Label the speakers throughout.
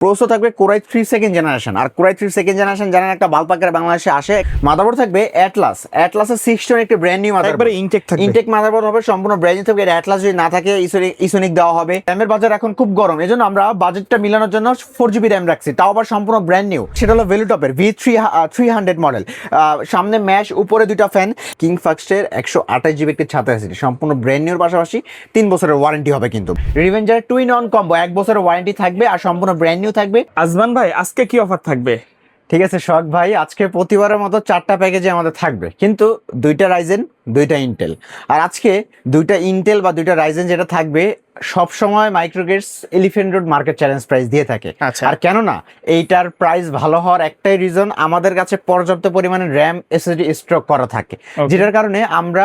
Speaker 1: Processor থাকবে core i 3 second generation. আর core i 3 second generation জানেন একটা বাল্ব আকারে বাংলাদেশে আসে। মাদারবোর্ড থাকবে অ্যাটলাসের 6 একটা ব্র্যান্ড নিউ মাদারবোর্ড,
Speaker 2: একবারে ইনটেক থাকবে।
Speaker 1: ইনটেক মাদারবোর্ড হবে, সম্পূর্ণ ব্র্যান্ড নিউ থাকবে। অ্যাটলাস যদি না থাকে ইসোনিক দেওয়া হবে। র্যামের বাজার এখন খুব গরম, এজন্য আমরা বাজেটটা মিলানোর জন্য 4GB র্যাম রাখছি, তাও আবার সম্পূর্ণ ব্র্যান্ড নিউ। সেটা হলো ভেলুটপের V300 মডেল। সামনে ম্যাশ, উপরে দুইটা ফ্যান। কিংফাক্সের 128GB একটি ছাতা আছে, সম্পূর্ণ ব্র্যান্ড নিউর পাশাপাশি 3 বছরের ওয়ারেন্টি হবে। কিন্তু রিভেঞ্জার টুইন অন কম্বো 1 বছরের ওয়ারেন্টি থাকবে আর সম্পূর্ণ ব্র্যান্ড নিউ থাকবে।
Speaker 2: আজমান ভাই, আজকে কি অফার থাকবে?
Speaker 1: ঠিক আছে শখ ভাই, আজকে প্রতিবারের মতো 4টা প্যাকেজে আমাদের থাকবে, কিন্তু 2টা রাইজেন 2টা ইন্টেল। আর আজকে 2টা ইন্টেল বা 2টা রাইজেন যেটা থাকবে সব সময় মাইক্রোগেটস Elephant Road market challenge price দিয়ে থাকে।
Speaker 2: আচ্ছা।
Speaker 1: আর কেন না, এইটার প্রাইস ভালো হওয়ার একটাই রিজন, আমাদের কাছে পর্যাপ্ত পরিমাণে র্যাম এসএসডি স্টক করা থাকে, যেটার কারণে আমরা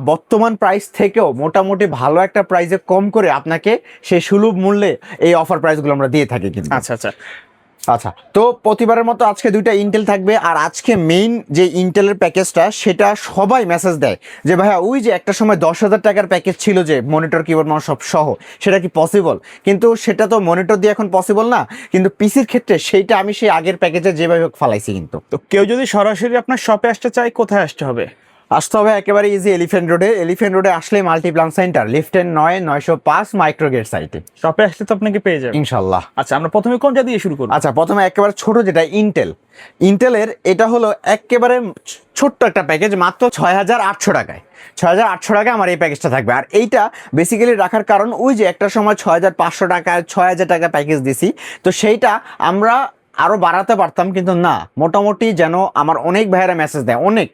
Speaker 1: বর্তমান প্রাইস থেকেও মোটামুটি ভালো একটা প্রাইসে কম করে আপনাকে সেই সুলভ মূল্যে এই অফার প্রাইসগুলো আমরা দিয়ে থাকি কিন্তু।
Speaker 2: আচ্ছা আচ্ছা
Speaker 1: আচ্ছা, তো প্রতিবারের মতো আজকে 2টা ইন্টেল থাকবে। আর আজকে মেইন যে ইন্টেলের প্যাকেজটা, সেটা সবাই মেসেজ দেয় যে ভাইয়া ওই যে একটা সময় 10,000 টাকার প্যাকেজ ছিল যে মনিটর কিবোর্ড মাউস সব সহ, সেটা কি পসিবল? কিন্তু সেটা তো মনিটর দিয়ে এখন পসিবল না, কিন্তু পিসির ক্ষেত্রে সেইটা আমি সেই আগের প্যাকেজে যেভাবে হোক ফালাইছি। কিন্তু
Speaker 2: তো কেউ যদি সরাসরি আপনার শপে আসতে চায়, কোথায় আসতে হবে?
Speaker 1: আসতে হবে একেবারে ইজি এলিফ্যান্ট রোডে আসলে মাল্টিপ্লান সেন্টার, লিফটের 9/905 মাইক্রোগেট সাইটে
Speaker 2: শপে আসলে তো আপনাকে পেয়ে যাবেন
Speaker 1: ইনশাল্লাহ।
Speaker 2: আচ্ছা, আমরা প্রথমে কোনটা দিয়ে শুরু করব?
Speaker 1: আচ্ছা, প্রথমে একেবারে ছোট যেটা ইন্টেলের এটা হলো একেবারে ছোট্ট একটা প্যাকেজ, মাত্র 6,800 টাকায়। 6,800 টাকায় আমার এই প্যাকেজটা থাকবে। আর এইটা বেসিক্যালি রাখার কারণ, ওই যে একটা সময় 6,500 টাকায় 6,000 টাকা প্যাকেজ দিছি, তো সেইটা আমরা আরও বাড়াতে পারতাম, কিন্তু না, মোটামুটি যেন আমার অনেক ভাইয়েরা মেসেজ দেয় অনেক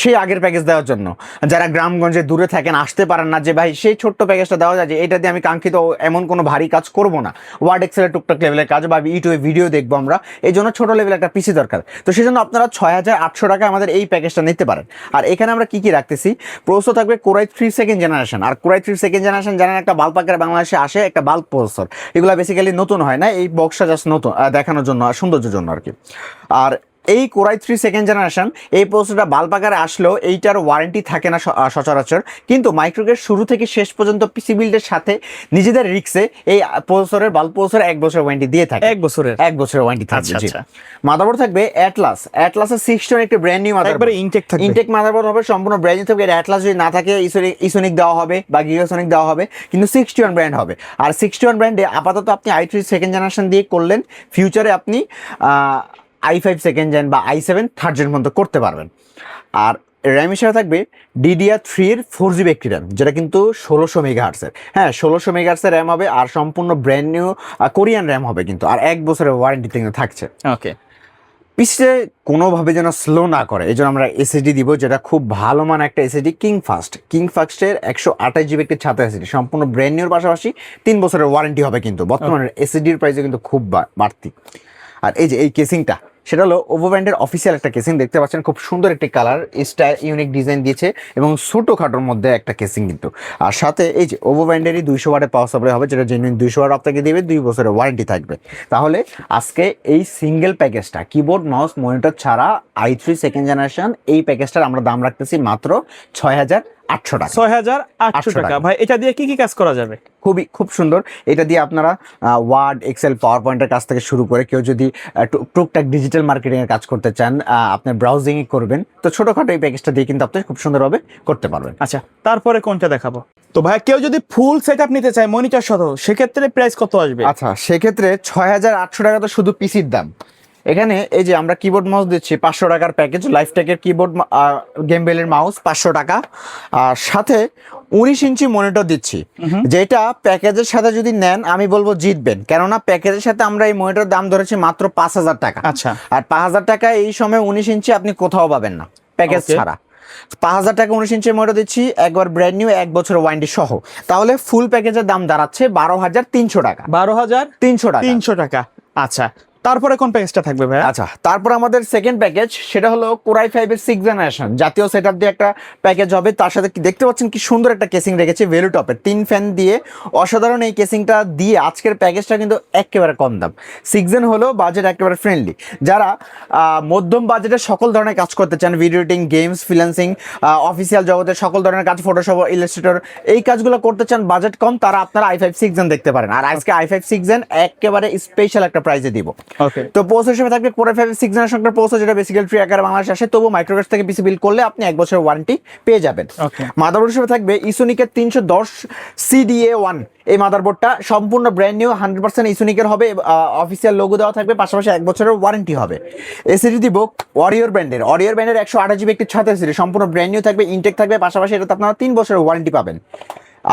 Speaker 1: সেই আগের প্যাকেজ দেওয়ার জন্য, যারা গ্রামগঞ্জে দূরে থাকেন, আসতে পারেন না, যে ভাই সেই ছোট্ট প্যাকেজটা দেওয়া যায়, যে এটা দিয়ে আমি কাঙ্ক্ষিত এমন কোনো ভারী কাজ করব না, ওয়ার্ড এক্সেলের টুকটাক লেভেলের কাজ বা ইউটিউবে ভিডিও দেখবো আমরা, এই জন্য ছোটো লেভেলের একটা পিসি দরকার। তো সেই জন্য আপনারা 6,800 টাকায় আমাদের এই প্যাকেজটা নিতে পারেন। আর এখানে আমরা কি রাখতেছি, প্রসেসর থাকবে কোরাই 3 সেকেন্ড জেনারেশন। আর কোরাই 3 সেকেন্ড জেনারেশন জানেন একটা বাল্ব আকারে বাংলাদেশে আসে, একটা বাল্ব প্রসেসর। এগুলো বেসিক্যালি নতুন হয় না, এই বক্সটা জাস্ট নতুন দেখানোর জন্য আর সৌন্দর্যের জন্য আর কি। আর এই কোরাই 3 সেকেন্ড জেনারেশন এই প্রসেসরটা বাল্ব আকারে আসলেও এইটার ওয়ারেন্টি থাকে না সচরাচর, কিন্তু মাইক্রোগেট শুরু থেকে শেষ পর্যন্ত পিসি বিল্ডের সাথে নিজেদের রিক্সে এই প্রসেসরের বাল্ব প্রসেসর 1 বছরের ওয়ারেন্টি দিয়ে থাকে।
Speaker 2: 1 বছরের
Speaker 1: ওয়ারেন্টি থাকবে।
Speaker 2: আচ্ছা।
Speaker 1: মাদারবোর্ড থাকবে অ্যাটলাসের 6 একটা ব্র্যান্ড নিউ মাদারবোর্ড,
Speaker 2: একবারে ইনটেক থাকবে।
Speaker 1: ইনটেক মাদারবোর্ড হবে, সম্পূর্ণ ব্র্যান্ড নিউ থাকবে। অ্যাটলাস যদি না থাকে ইসোনিক দেওয়া হবে বা গিগাসোনিক দেওয়া হবে, কিন্তু 61 ব্র্যান্ড হবে। আর 61 ব্র্যান্ডে আপাতত আপনি i3 সেকেন্ড জেনারেশন দিয়ে করলেন, ফিউচারে আপনি i5 সেকেন্ড জেন বা i7 থার্ড জেন পর্যন্ত করতে পারবেন। আর র্যাম হিসেবে থাকবে DDR3 4GB একটি র্যাম, যেটা কিন্তু 1600 মেগাহার্টসের। হ্যাঁ, 1600 মেগাহার্টসের র্যাম হবে আর সম্পূর্ণ ব্র্যান্ড নিউ কোরিয়ান র্যাম হবে কিন্তু। আর 1 বছরের ওয়ারেন্টি কিন্তু থাকছে।
Speaker 2: ওকে,
Speaker 1: পিসে কোনোভাবে যেন স্লো না করে, এই জন্য আমরা এসএসডি দিব, যেটা খুব ভালো মান একটা এসএসডি, কিংফাস্টের 128GB একটি ছাতা এসএসডি, সম্পূর্ণ ব্র্যান্ড নিউর পাশাপাশি 3 বছরের ওয়ারেন্টি হবে কিন্তু। বর্তমানে এসএসডির প্রাইসে কিন্তু খুব বাড়তি। আর এই যে এই কেসিংটা, সেটা হলো ওভো ব্র্যান্ডের অফিসিয়াল একটা কেসিং, দেখতে পাচ্ছেন খুব সুন্দর একটি কালার, স্টাইল ইউনিক ডিজাইন দিয়েছে এবং ছোটোখাটোর মধ্যে একটা কেসিং কিন্তু। আর সাথে এই যে ওভো ব্র্যান্ডেরই 200 ওয়াটের পাওয়ার সাপ্লাই হবে, যেটা জেনুইন 200 ওয়াট আপনাকে দেবে, 2 বছরের ওয়ারেন্টি থাকবে। তাহলে আজকে এই সিঙ্গেল প্যাকেজটা কিবোর্ড মাউস মনিটর ছাড়া i3 সেকেন্ড জেনারেশন এই প্যাকেজটার আমরা দাম রাখতেছি মাত্র 6,800 টাকা।
Speaker 2: 6,800 টাকা। ভাই, এটা দিয়ে কি কি কাজ করা যাবে?
Speaker 1: খুব সুন্দর। এটা দিয়ে আপনারা ওয়ার্ড, এক্সেল, পাওয়ার পয়েন্টের কাজ থেকে শুরু করে কেউ যদি টুকটাক ডিজিটাল মার্কেটিংয়ের কাজ করতে চান, আপনার ব্রাউজিংই করবেন, তো ছোটোখাটো এই প্যাকেজটা দিয়ে কিন্তু আপনি খুব সুন্দরভাবে করতে পারবেন।
Speaker 2: আচ্ছা, তারপরে কোনটা দেখাবো? তো ভাই, কেউ যদি ফুল সেটআপ নিতে চায় মনিটর সহ, সেক্ষেত্রে প্রাইস কত আসবে?
Speaker 1: আচ্ছা, সেক্ষেত্রে 6,800 টাকা তো শুধু পিসির দাম। এখানে এই যে আমরা কিবোর্ড মাউস দিচ্ছি 500 টাকার প্যাকেজ, লাইফটেকের কিবোর্ড, গেমবেলের মাউস 500 টাকা, আর সাথে 19 ইঞ্চি মনিটর দিচ্ছি, যেটা প্যাকেজের সাথে যদি নেন আমি বলবো জিতবেন, কেননা প্যাকেজের সাথে আমরা এই মনিটর দাম ধরেছি মাত্র 5,000 টাকা।
Speaker 2: আচ্ছা,
Speaker 1: আর 5,000 টাকা এই সময় 19 ইঞ্চি আপনি কোথাও পাবেন না প্যাকেজ ছাড়া। 5,000 টাকা 19 ইঞ্চির মনিটর দিচ্ছি, একবার ব্র্যান্ড নিউ, 1 বছরের ওয়ারেন্টি সহ। তাহলে ফুল প্যাকেজের দাম দাঁড়াচ্ছে 12,300 টাকা।
Speaker 2: 12,300 টাকা। আচ্ছা, তারপরে কোন প্যাকেজটা থাকবে ভাই?
Speaker 1: আচ্ছা, তারপর আমাদের সেকেন্ড প্যাকেজ, সেটা হলো কোরাই 5 এর 6 জেনারেশন জাতীয় সেটআপ দিয়ে একটা প্যাকেজ হবে। তার সাথে কি দেখতে পাচ্ছেন কি সুন্দর একটা কেসিং রেখেছে ভেলু টপের 3 ফ্যান দিয়ে, অসাধারণ এই কেসিংটা দিয়ে আজকের প্যাকেজটা কিন্তু একেবারে কম দাম। 6 জেন হলো, বাজেট একেবারে ফ্রেন্ডলি। যারা মধ্যম বাজেটে সকল ধরনের কাজ করতে চান, video editing, games, freelancing, official জগতের সকল ধরনের কাজ, ফটোশপ, ইলাস্ট্রেটর, এই কাজগুলো করতে চান, বাজেট কম, তারা আপনারা i5 6 জেন দেখতে পারেন। আর আজকে i5 6 জেন একেবারে স্পেশাল একটা প্রাইজে দিব।
Speaker 2: ওকে,
Speaker 1: তো পোস্ট হিসেবে থাকবে কোরাই 5 6 জেনারেশন একটা পোস্ট, যেটা বেসিক্যালি ফ্রি আকারে বাংলাদেশে আসে, তবু মাইক্রোক্যাশ থেকে পিসি বিল করলে আপনি 1 বছরের ওয়ারেন্টি পেয়ে যাবেন।
Speaker 2: Okay.
Speaker 1: মাদারবোর্ড হিসেবে থাকবে ইসোনিকের 310 CDA1, এই মাদারবোর্ডটা সম্পূর্ণ ব্র্যান্ড নিউ 100% ইসোনিকের হবে, অফিসিয়াল লোগো দেওয়া থাকবে, পাশাপাশি 1 বছরের ওয়ারেন্টি হবে। এসিডি দিব ওয়ারিয়র ব্র্যান্ডের 128 GB একটি 6 এসিডি, সম্পূর্ণ ব্র্যান্ড নিউ থাকবে, ইনটেক থাকবে, পাশাপাশি এটাতে আপনারা 3 বছরের ওয়ারেন্টি পাবেন।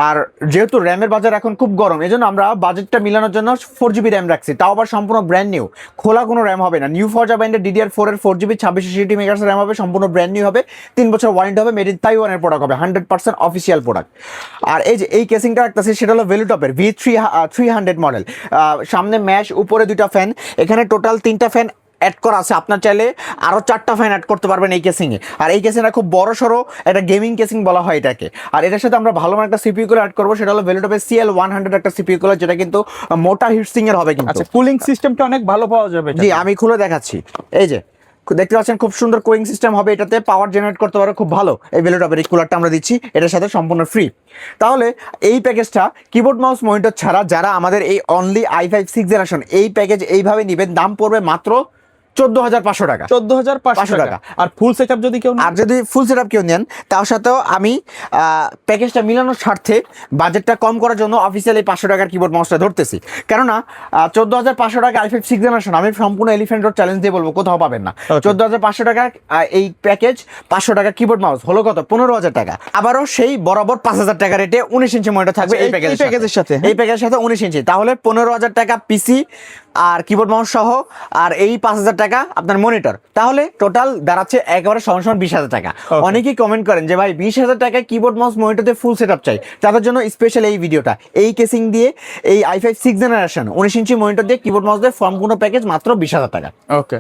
Speaker 1: আর যেহেতু র্যামের বাজার এখন খুব গরম, এজন্য আমরা বাজেটটা মিলানোর জন্য 4GB র্যাম রাখছি, তাও আবার সম্পূর্ণ ব্র্যান্ড নিউ, খোলা কোনো র্যাম হবে না। নিউ ফরজা ব্র্যান্ডের DDR4 এর 4GB 2660 মেগাহার্টজ র্যাম হবে, সম্পূর্ণ ব্র্যান্ড নিউ হবে, 3 বছর ওয়ারেন্টি হবে, মেড ইন তাইওয়ানের প্রোডাক্ট হবে, 100% অফিসিয়াল প্রোডাক্ট। আর এই যে এই কেসিংটা রাখতেছি, সেটা হলো ভেলুটপের V300 মডেল, সামনে ম্যাশ, উপরে 2টা ফ্যান, এখানে টোটাল 3টা ফ্যান অ্যাড করা আছে, আপনার চাইলে আরও 4টা ফ্যান অ্যাড করতে পারবেন এই কেসিংয়ে। আর এই কেসিংটা খুব বড় সড়ো একটা গেমিং কেসিং বলা হয় এটাকে। আর এটার সাথে আমরা ভালো একটা সিপিইউ কুলার অ্যাড করবো, সেটা হলো ভেলুটপের CL100 একটা সিপিইউ কুলার, যেটা কিন্তু মোটা হিটসিং এর হবে কিন্তু।
Speaker 2: আচ্ছা, কুলিং সিস্টেমটা অনেক ভালো পাওয়া যাবে
Speaker 1: জি, আমি খুলে দেখাচ্ছি। এই যে দেখতে পাচ্ছেন খুব সুন্দর কুলিং সিস্টেম হবে, এটাতে পাওয়ার জেনারেট করতে পারে খুব ভালো। এই ভেলুটপের এই কুলারটা আমরা দিচ্ছি, এটার সাথে সম্পূর্ণ ফ্রি। তাহলে এই প্যাকেজটা কিবোর্ড মাউস মনিটর ছাড়া যারা আমাদের এই অনলি i5 6 জেনারেশন এই প্যাকেজ এইভাবে নেবেন, দাম পড়বে মাত্র 14,500 টাকা।
Speaker 2: 14,500 টাকা। আর ফুল সেটআপ যদি কেউ
Speaker 1: আর যদি ফুল সেটআপ কেউ নেন, তার সাথেও আমি প্যাকেজটা মিলানোর স্বার্থে বাজেটটা কম করার জন্য অফিসিয়ালি 500 টাকার কিবোর্ড মাউসটা ধরতেছি। কেননা 14,500 টাকা i5 6 জেনারেশন আমি সম্পূর্ণ এলিফ্যান্ট রোড চ্যালেঞ্জ দিয়ে বলবো কোথাও পাবেন না। 14,500 টাকা এই প্যাকেজ, 500 টাকা কিবোর্ড মাউস, হলো কত? 15,000 টাকা। আবারও সেই বরাবর 5,000 টাকা রেটে 19 ইঞ্চি মনিটর থাকবে এই প্যাকেজের সাথে। এই প্যাকেজের সাথে 19 ইঞ্চি, তাহলে 15,000 টাকা পিসি আর কিবোর্ড মাউস সহ, আর এই 5,000 টাকা আপনার মনিটর, তাহলে টোটাল দাঁড়াচ্ছে একেবারে সমান 20,000 টাকা। অনেকেই কমেন্ট করেন যে ভাই 20,000 টাকায় কিবোর্ড মাউস মনিটরতে ফুল সেটআপ চাই, তাদের জন্য স্পেশাল এই ভিডিওটা। এই কেসিং দিয়ে এই i5 6 জেনারেশন 19 ইঞ্চি মনিটর দিয়ে কিবোর্ড মাউস দিয়ে সম্পূর্ণ প্যাকেজ মাত্র 20,000 টাকা।
Speaker 2: ওকে,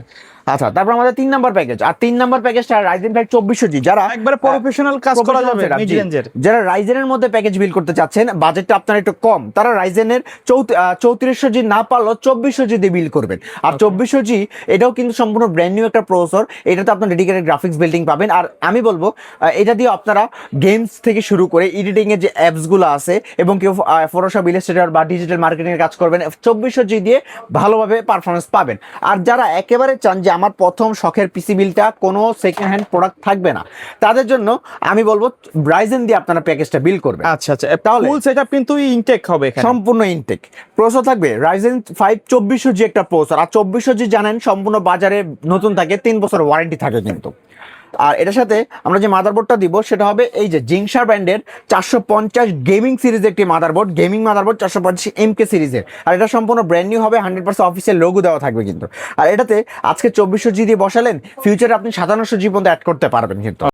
Speaker 1: আচ্ছা, তারপর আমাদের 3 নাম্বার প্যাকেজ। আর 3 নাম্বার প্যাকেজটা Ryzen 5 2400G, যারা
Speaker 2: একবারে প্রফেশনাল কাজ করা যাবে মিড রেঞ্জের,
Speaker 1: যারা রাইজেনের মধ্যে প্যাকেজ বিল করতে চাচ্ছেন, বাজেটটা আপনার একটু কম, তারা রাইজেনের 3400G না পারলেও 2400G দিয়ে বিল করবেন। আর 2400G এটাও কিন্তু সম্পূর্ণ ব্র্যান্ড নিউ একটা প্রসেসর, এটাতে আপনার ডেডিকেটেড গ্রাফিক্স বিল্ডিং পাবেন। আর আমি বলবো এটা দিয়ে আপনারা গেমস থেকে শুরু করে এডিটিং এর যে অ্যাপসগুলো আছে, এবং কেউ ফটোশপ, ইলাস্ট্রেটর বা ডিজিটাল মার্কেটিং এর কাজ করবেন, 2400G দিয়ে ভালোভাবে পারফরমেন্স পাবেন। আর যারা একেবারে চান যে আমার প্রথম শখের পিসি বিলটা কোনো সেকেন্ড হ্যান্ড প্রোডাক্ট থাকবে না, তাদের জন্য আমি বলবো Ryzen দিয়ে আপনারা প্যাকেজটা বিল করবেন।
Speaker 2: আচ্ছা, তাহলে ফুল সেটআপ কিন্তু ইনটেক হবে এখানে,
Speaker 1: সম্পূর্ণ ইনটেক প্রসেসর থাকবে। Ryzen 5 2400G একটা প্রসেসর, আর 2400G জানেন সম্পূর্ণ বাজারে নতুন থাকে, 3 বছর ওয়ারেন্টি থাকে কিন্তু। আর এটার সাথে আমরা যে মাদারবোর্ডটা দিব সেটা হবে এই যে জিংশা ব্র্যান্ডের 450 গেমিং সিরিজের একটি মাদারবোর্ড, গেমিং মাদারবোর্ড 450 MK সিরিজের। আর এটা সম্পূর্ণ ব্র্যান্ড নিউ হবে, 100% অফিসিয়াল লোগো দেওয়া থাকবে কিন্তু। আর এটাতে আজকে 2400G দিয়ে বসালেন, ফিউচারে আপনি 5700G পর্যন্ত অ্যাড করতে পারবেন কিন্তু।